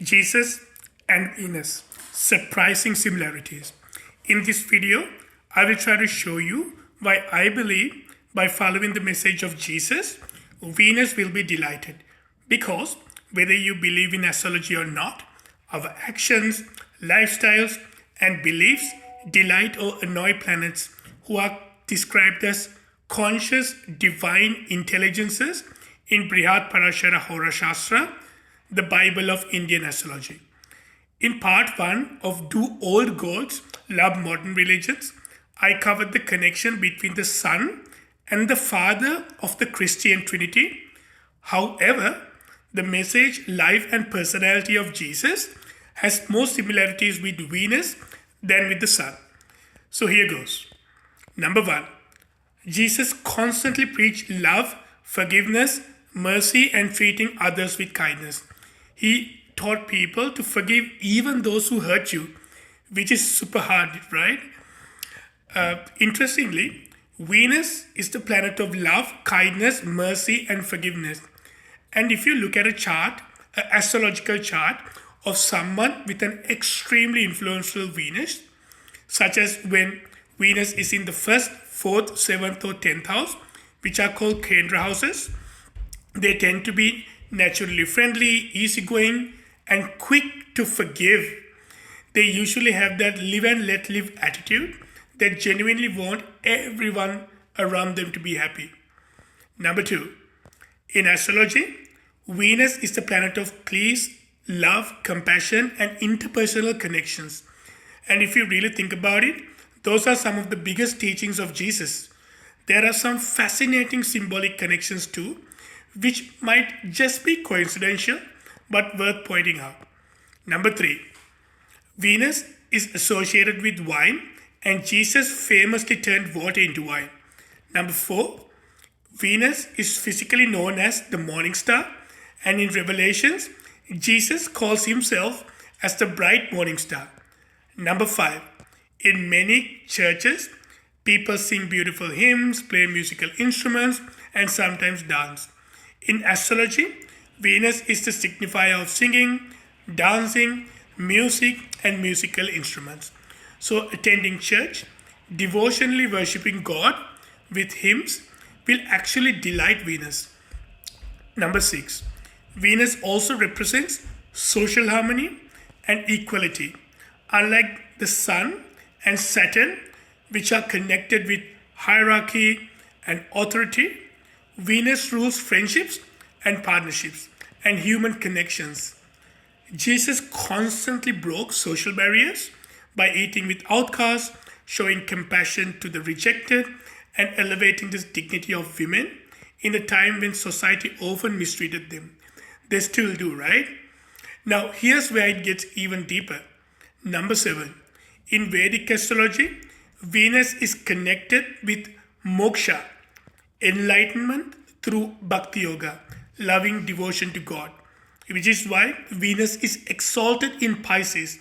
Jesus and Venus, surprising similarities. In this video, I will try to show you why I believe by following the message of Jesus, Venus will be delighted. Because whether you believe in astrology or not, our actions, lifestyles, and beliefs delight or annoy planets who are described as conscious divine intelligences in Brihad Parashara Hora Shastra, the Bible of Indian astrology. In part 1 of Do Old Gods Love Modern Religions, I covered the connection between the Son and the Father of the Christian Trinity. However, the message, life, and personality of Jesus has more similarities with Venus than with the Sun. So here goes. Number 1. Jesus constantly preached love, forgiveness, mercy, and treating others with kindness. He taught people to forgive even those who hurt you, which is super hard, right? Interestingly, Venus is the planet of love, kindness, mercy, and forgiveness. And if you look at a chart, an astrological chart of someone with an extremely influential Venus, such as when Venus is in the 1st, 4th, 7th, or 10th house, which are called Kendra houses, they tend to be naturally friendly, easygoing, and quick to forgive. They usually have that live and let live attitude that genuinely want everyone around them to be happy. Number 2, in astrology, Venus is the planet of peace, love, compassion, and interpersonal connections. And if you really think about it, those are some of the biggest teachings of Jesus. There are some fascinating symbolic connections too, which might just be coincidental, but worth pointing out. Number 3, Venus is associated with wine, and Jesus famously turned water into wine. Number 4, Venus is physically known as the morning star, and in Revelations, Jesus calls himself as the bright morning star. Number 5, in many churches, people sing beautiful hymns, play musical instruments, and sometimes dance. In astrology, Venus is the signifier of singing, dancing, music, and musical instruments. So attending church, devotionally worshipping God with hymns will actually delight Venus. Number 6, Venus also represents social harmony and equality. Unlike the Sun and Saturn, which are connected with hierarchy and authority, Venus rules friendships and partnerships and human connections. Jesus constantly broke social barriers by eating with outcasts, showing compassion to the rejected, and elevating the dignity of women in a time when society often mistreated them. They still do, right? Now, here's where it gets even deeper. Number 7. In Vedic astrology, Venus is connected with moksha, enlightenment through bhakti yoga, loving devotion to God, which is why Venus is exalted in Pisces,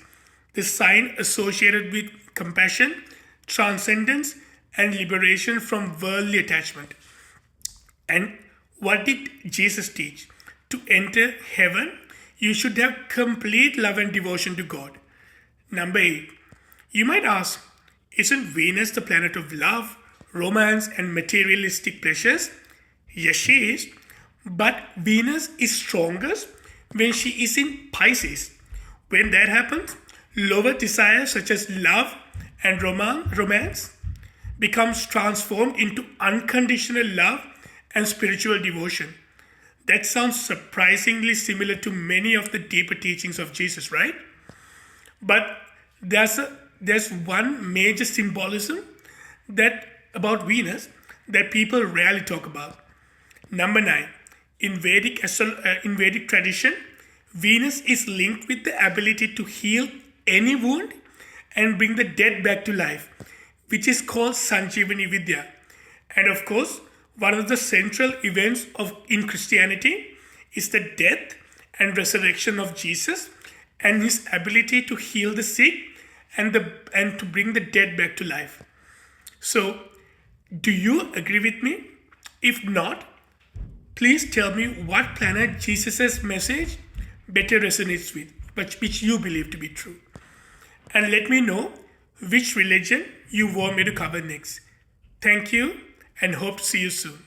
the sign associated with compassion, transcendence, and liberation from worldly attachment. And what did Jesus teach? To enter heaven, you should have complete love and devotion to God. Number 8. You might ask, isn't Venus the planet of love, romance, and materialistic pleasures? Yes, she is. But Venus is strongest when she is in Pisces. When that happens, lower desires such as love and romance becomes transformed into unconditional love and spiritual devotion. That sounds surprisingly similar to many of the deeper teachings of Jesus, right? But there's one major symbolism that about Venus that people rarely talk about. Number 9. In Vedic tradition, Venus is linked with the ability to heal any wound and bring the dead back to life, which is called Sanjeevani Vidya. And of course, one of the central events in Christianity is the death and resurrection of Jesus and his ability to heal the sick and to bring the dead back to life. So, do you agree with me? If not, please tell me what planet Jesus' message better resonates with. but which you believe to be true. And let me know which religion you want me to cover next. Thank you and hope to see you soon.